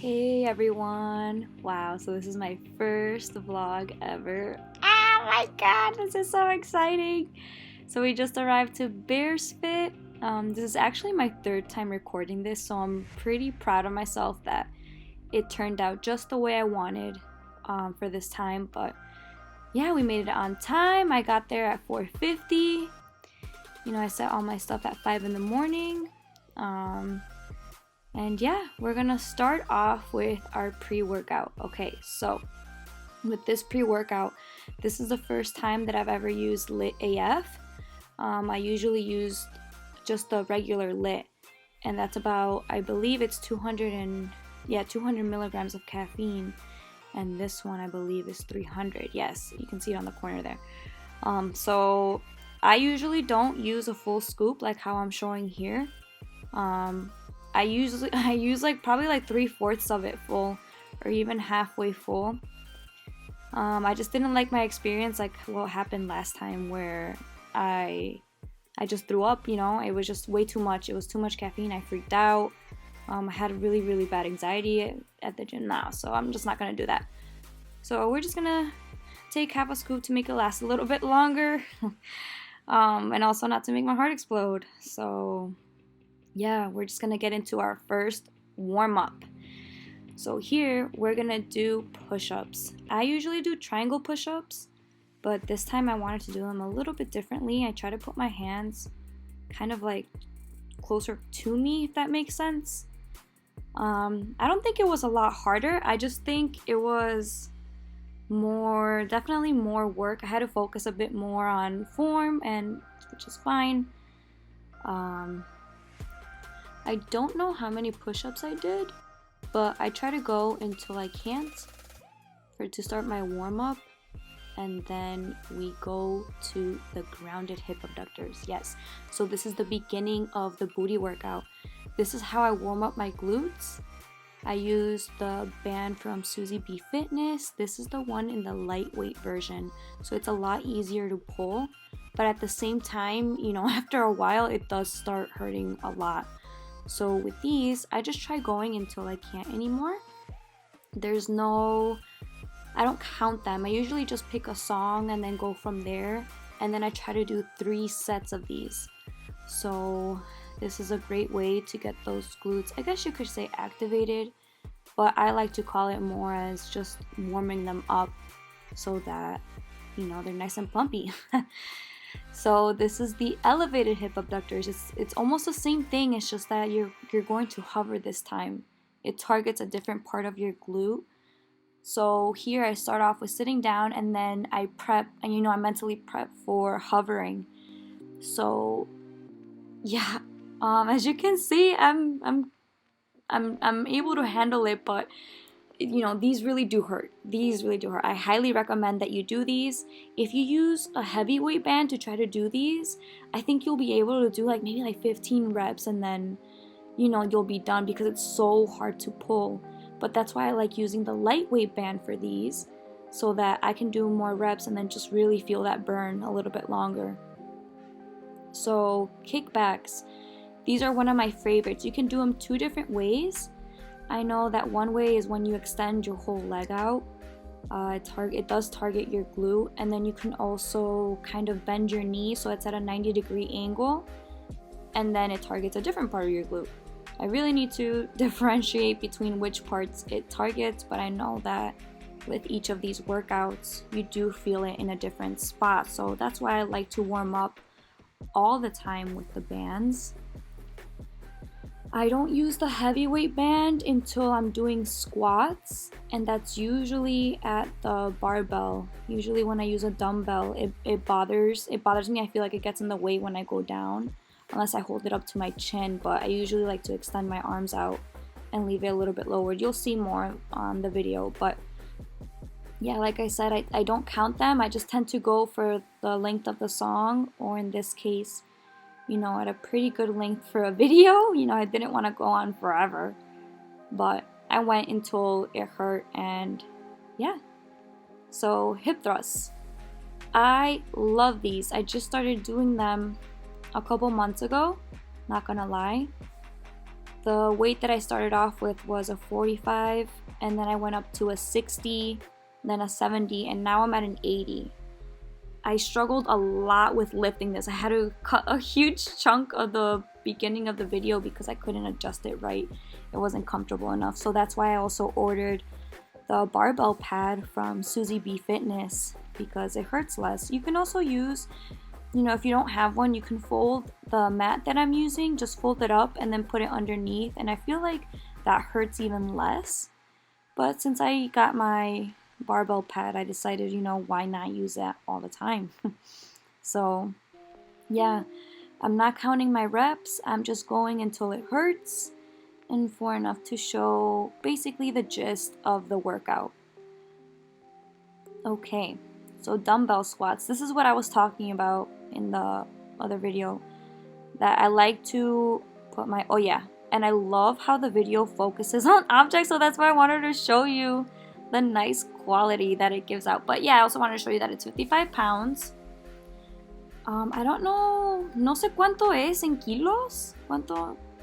Hey everyone! Wow, so this is my first vlog ever. Oh my god, this is so exciting! So we just arrived to Bears Fit. This is actually my third time recording this, so I'm pretty proud of myself that it turned out just the way I wanted for this time. But yeah, we made it on time. I got there at 4:50. You know, I set all my stuff at 5 in the morning. And yeah, we're gonna start off with our pre-workout. Okay, so with this pre-workout, this is the first time that I've ever used Lit AF. I usually use just the regular Lit, and that's about, I believe it's 200 milligrams of caffeine, and this one I believe is 300. Yes, you can see it on the corner there. So I usually don't use a full scoop like how I'm showing here. I use like probably like 3/4 of it full, or even halfway full. I just didn't like my experience, like what happened last time, where I just threw up. You know, it was just way too much. It was too much caffeine. I freaked out. I had really bad anxiety at the gym now, so I'm just not gonna do that. So we're just gonna take half a scoop to make it last a little bit longer, and also not to make my heart explode. So yeah, we're just gonna get into our first warm-up. So here we're gonna do push-ups. I usually do triangle push-ups, but this time I wanted to do them a little bit differently. I try to put my hands kind of like closer to me, if that makes sense. I don't think it was a lot harder. I just think it was definitely more work. I had to focus a bit more on form, and which is fine. I don't know how many push-ups I did, but I try to go until I can't to start my warm-up, and then we go to the grounded hip abductors. Yes, so this is the beginning of the booty workout. This is how I warm up my glutes. I use the band from Susie B Fitness. This is the one in the lightweight version, so it's a lot easier to pull, but at the same time, you know, after a while it does start hurting a lot. So with these, I just try going until I can't anymore. I don't count them. I usually just pick a song and then go from there. And then I try to do 3 sets of these. So this is a great way to get those glutes, I guess you could say, activated. But I like to call it more as just warming them up so that, you know, they're nice and plumpy. So this is the elevated hip abductors. It's almost the same thing. It's just that you're going to hover this time. It targets a different part of your glute. So here I start off with sitting down, and then I prep, and you know, I mentally prep for hovering. So yeah, as you can see, I'm able to handle it, but you know, these really do hurt. I highly recommend that you do these. If you use a heavyweight band to try to do these, I think you'll be able to do like maybe like 15 reps, and then, you know, you'll be done, because it's so hard to pull. But that's why I like using the lightweight band for these, so that I can do more reps and then just really feel that burn a little bit longer. So kickbacks, these are one of my favorites. You can do them 2 different ways. I know that one way is when you extend your whole leg out. It does target your glute, and then you can also kind of bend your knee so it's at a 90-degree angle, and then it targets a different part of your glute. I really need to differentiate between which parts it targets, but I know that with each of these workouts, you do feel it in a different spot. So that's why I like to warm up all the time with the bands. I don't use the heavyweight band until I'm doing squats, and that's usually at the barbell. Usually when I use a dumbbell, it bothers me. I feel like it gets in the way when I go down, unless I hold it up to my chin, but I usually like to extend my arms out and leave it a little bit lowered. You'll see more on the video, but yeah, like I said, I don't count them. I just tend to go for the length of the song, or in this case, you know, at a pretty good length for a video. You know, I didn't want to go on forever, but I went until it hurt, and yeah. So hip thrusts, I love these. I just started doing them a couple months ago, not gonna lie. The weight that I started off with was a 45, and then I went up to a 60, then a 70, and now I'm at an 80. I struggled a lot with lifting this. I had to cut a huge chunk of the beginning of the video because I couldn't adjust it right. It wasn't comfortable enough. So that's why I also ordered the barbell pad from Susie B Fitness because it hurts less. You can also use, if you don't have one, you can fold the mat that I'm using, just fold it up and then put it underneath. And I feel like that hurts even less. But since I got my barbell pad, I decided, why not use that all the time? So yeah, I'm not counting my reps. I'm just going until it hurts and for enough to show basically the gist of the workout. Okay, so dumbbell squats. This is what I was talking about in the other video, that I like to put my, and I love how the video focuses on objects, so that's why I wanted to show you the nice quality that it gives out. But yeah, I also wanted to show you that it's 55 pounds. I don't know, no sé cuánto es en kilos,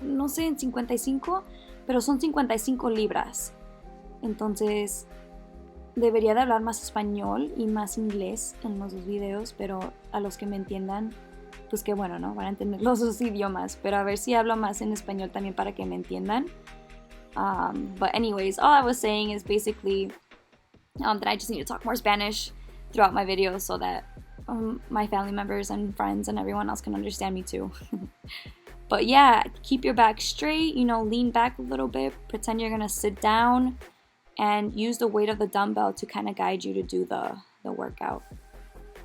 no sé, en 55, pero son 55 libras. Entonces, debería de hablar más español y más inglés en los dos videos, pero a los que me entiendan, pues qué bueno, ¿no? Van a entender los dos idiomas, pero a ver si hablo más en español también para que me entiendan. But anyways, all I was saying is basically that I just need to talk more Spanish throughout my videos so that my family members and friends and everyone else can understand me too. But yeah, keep your back straight, lean back a little bit, pretend you're gonna sit down, and use the weight of the dumbbell to kind of guide you to do the workout.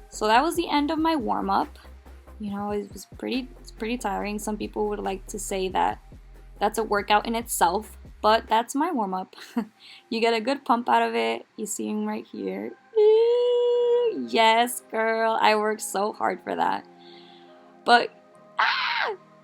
So that was the end of my warm-up. It's pretty tiring. Some people would like to say that that's a workout in itself, but that's my warm-up. You get a good pump out of it. You see him right here. Yes, girl, I worked so hard for that. But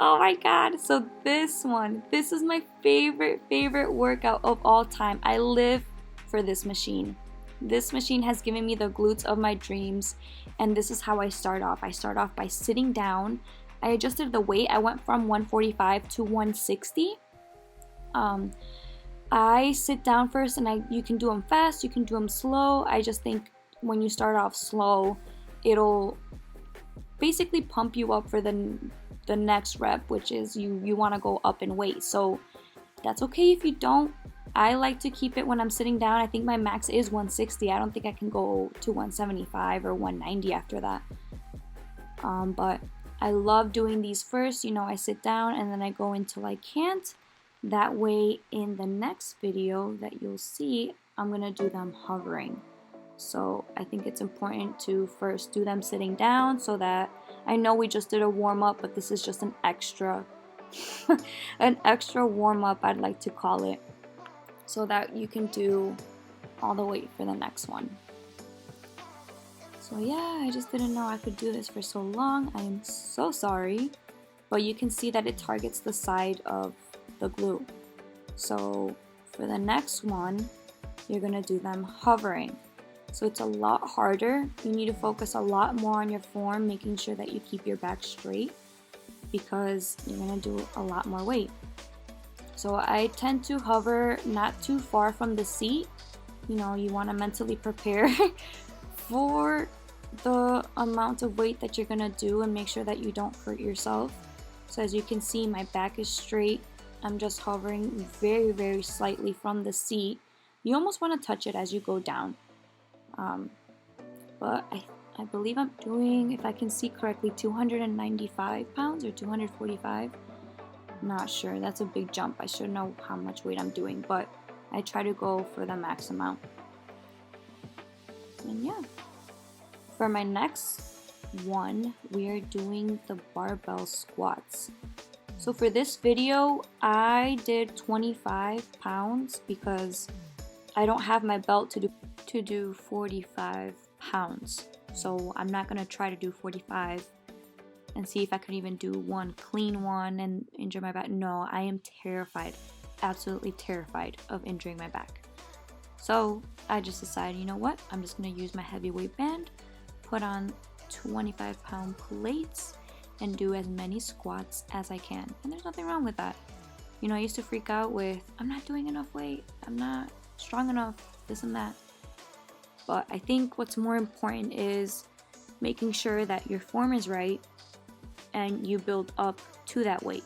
oh my god, so this is my favorite workout of all time. I live for this machine. This machine has given me the glutes of my dreams, and this is how I start off. I start off by sitting down. I adjusted the weight. I went from 145 to 160. I sit down first, and you can do them fast, you can do them slow. I just think when you start off slow, it'll basically pump you up for the next rep, which is you want to go up in weight. So that's okay if you don't. I like to keep it when I'm sitting down. I think my max is 160. I don't think I can go to 175 or 190 after that. But I love doing these first. I sit down and then I go until I can't. That way in the next video that you'll see, I'm gonna do them hovering. So I think it's important to first do them sitting down so that I know we just did a warm-up, but this is just an extra warm-up, I'd like to call it, so that you can do all the way for the next one. So yeah, I just didn't know I could do this for so long. I am so sorry, but you can see that it targets the side of the glute. So for the next one, you're gonna do them hovering. So it's a lot harder. You need to focus a lot more on your form, making sure that you keep your back straight because you're gonna do a lot more weight. So I tend to hover not too far from the seat. You wanna mentally prepare for the amount of weight that you're gonna do and make sure that you don't hurt yourself. So as you can see, my back is straight. I'm just hovering very slightly from the seat. You almost wanna touch it as you go down. But I believe I'm doing, if I can see correctly, 295 pounds or 245. Not sure. That's a big jump. I should know how much weight I'm doing, but I try to go for the max amount. And yeah. For my next one, we are doing the barbell squats. So for this video, I did 25 pounds because I don't have my belt to do 45 pounds. So I'm not gonna try to do 45 and see if I can even do one clean one and injure my back. No, I am terrified, absolutely terrified of injuring my back. So I just decided, you know what? I'm just gonna use my heavyweight band, put on 25-pound plates, and do as many squats as I can. And there's nothing wrong with that. You know, I used to freak out with, I'm not doing enough weight, I'm not strong enough, this and that. But I think what's more important is making sure that your form is right and you build up to that weight.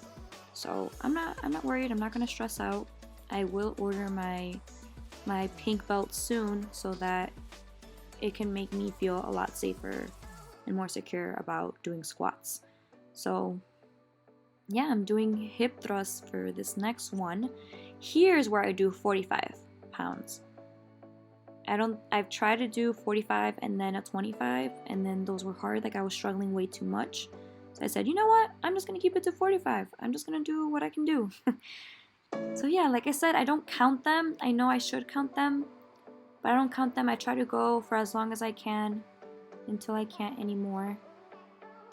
So I'm not worried, I'm not gonna stress out. I will order my pink belt soon so that it can make me feel a lot safer and more secure about doing squats. So yeah, I'm doing hip thrusts for this next one. Here's where I do 45 pounds. I've tried to do 45 and then a 25, and then those were hard, like I was struggling way too much. So I said, you know what, I'm just gonna keep it to 45. I'm just gonna do what I can do. So yeah, like I said, I don't count them. I know I should count them, but I don't count them. I try to go for as long as I can until I can't anymore.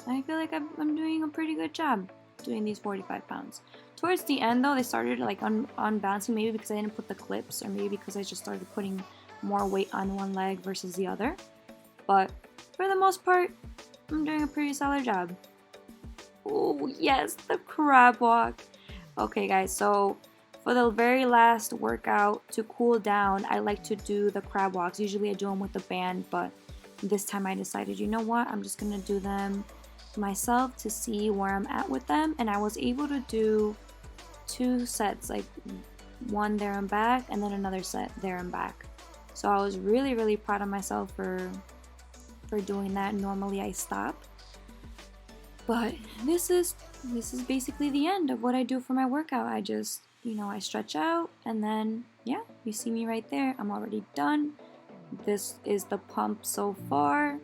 And I feel like I'm doing a pretty good job doing these 45 pounds. Towards the end though, they started like unbalancing, maybe because I didn't put the clips, or maybe because I just started putting more weight on one leg versus the other. But for the most part, I'm doing a pretty solid job. Oh yes, the crab walk. Okay guys, so for the very last workout to cool down, I like to do the crab walks. Usually I do them with a band, but this time I decided, you know what, I'm just gonna do them myself to see where I'm at with them. And I was able to do 2 sets, like one there and back, and then another set there and back. So I was really proud of myself for doing that. Normally I stop, but this is basically the end of what I do for my workout. I just, you know, I stretch out, and then yeah, you see me right there. I'm already done. This is the pump so far.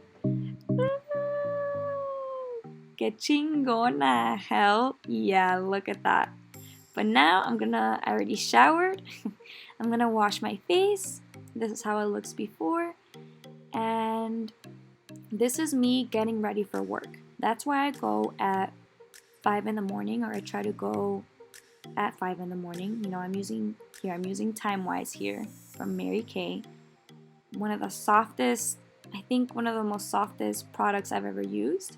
Que chingona, hell yeah, look at that. But now I already showered. I'm gonna wash my face. This is how it looks before. And this is me getting ready for work. That's why I go at 5 in the morning, or I try to go at 5 in the morning. You know, I'm using Time-Wise here from Mary Kay. One of the most softest products I've ever used.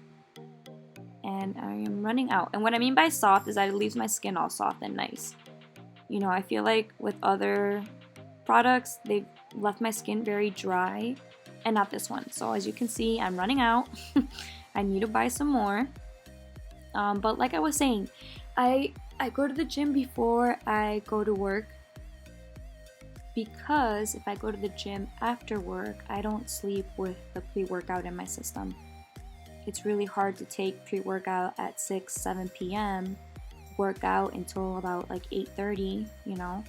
And I am running out. And what I mean by soft is that it leaves my skin all soft and nice. You know, I feel like with other products, they've left my skin very dry, and not this one. So as you can see, I'm running out. I need to buy some more. But like I was saying, I go to the gym before I go to work, because if I go to the gym after work, I don't sleep with the pre-workout in my system. It's really hard to take pre-workout at 6, 7 p.m., work out until about like 8:30, you know,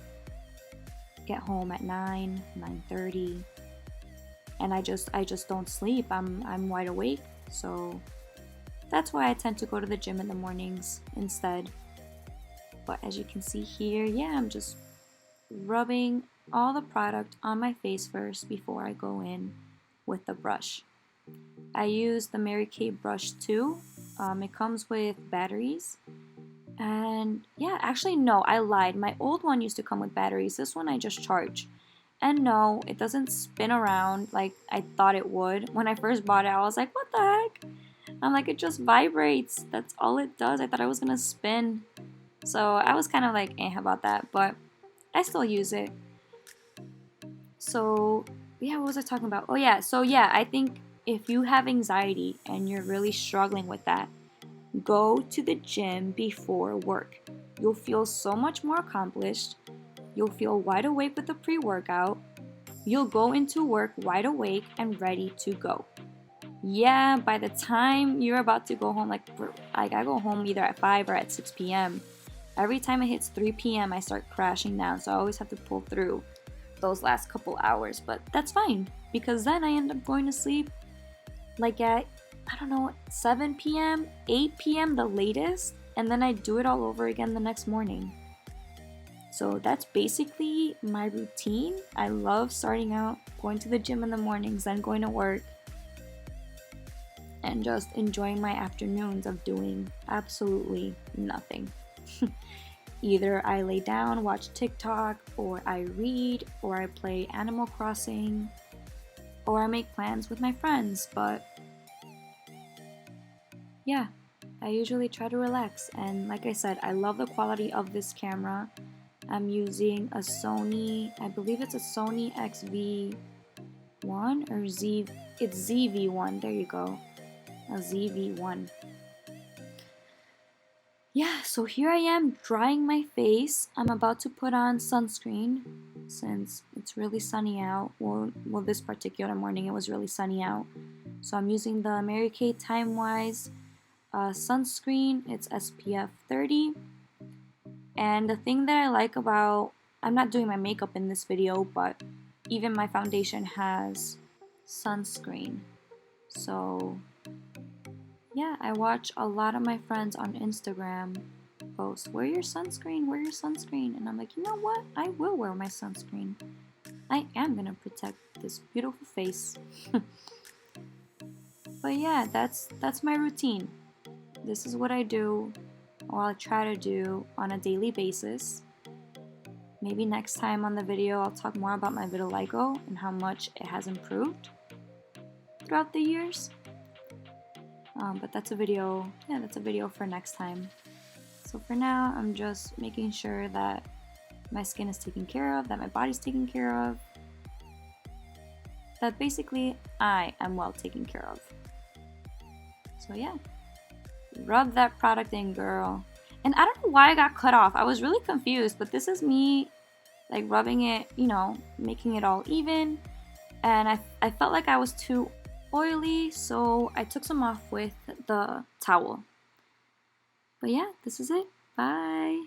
get home at 9, 9:30, and I just don't sleep. I'm wide awake, so that's why I tend to go to the gym in the mornings instead. But as you can see here, yeah, I'm just rubbing all the product on my face first before I go in with the brush. I use the Mary Kay brush too. It comes with batteries. And yeah, actually no, I lied. My old one used to come with batteries. This one I just charge. And no, it doesn't spin around like I thought it would. When I first bought it, I was like, what the heck? I'm like, it just vibrates. That's all it does. I thought I was gonna spin. So I was kind of like about that, but I still use it. So yeah, what was I talking about? Oh yeah, so yeah, I think if you have anxiety and you're really struggling with that, go to the gym before work. You'll feel so much more accomplished. You'll feel wide awake with the pre-workout. You'll go into work wide awake and ready to go. Yeah, by the time you're about to go home, like I go home either at 5 or at 6 p.m. Every time it hits 3 p.m., I start crashing down, so I always have to pull through those last couple hours. But that's fine, because then I end up going to sleep like at, I don't know, 7 p.m., 8 p.m. the latest, and then I do it all over again the next morning. So that's basically my routine. I love starting out, going to the gym in the mornings, then going to work, and just enjoying my afternoons of doing absolutely nothing. Either I lay down, watch TikTok, or I read, or I play Animal Crossing, or I make plans with my friends. But yeah, I usually try to relax, and like I said, I love the quality of this camera. I'm using a Sony, I believe it's a Sony XV1 or it's ZV1, there you go, a ZV1. Yeah, so here I am drying my face. I'm about to put on sunscreen since it's really sunny out. Well, this particular morning it was really sunny out. So I'm using the Mary Kay Time Wise sunscreen. It's SPF 30. And the thing that I like about, I'm not doing my makeup in this video, but even my foundation has sunscreen. So yeah, I watch a lot of my friends on Instagram post, wear your sunscreen, wear your sunscreen. And I'm like, you know what? I will wear my sunscreen. I am gonna protect this beautiful face. But yeah, that's my routine. This is what I do, or I'll try to do on a daily basis. Maybe next time on the video I'll talk more about my vitiligo and how much it has improved throughout the years. But that's a video, that's a video for next time. So for now, I'm just making sure that my skin is taken care of, that my body's taken care of, that basically I am well taken care of. So yeah, rub that product in, girl. And I don't know why I got cut off. I was really confused, but this is me like rubbing it, making it all even. And I felt like I was too oily, so I took some off with the towel. But yeah, this is it. Bye.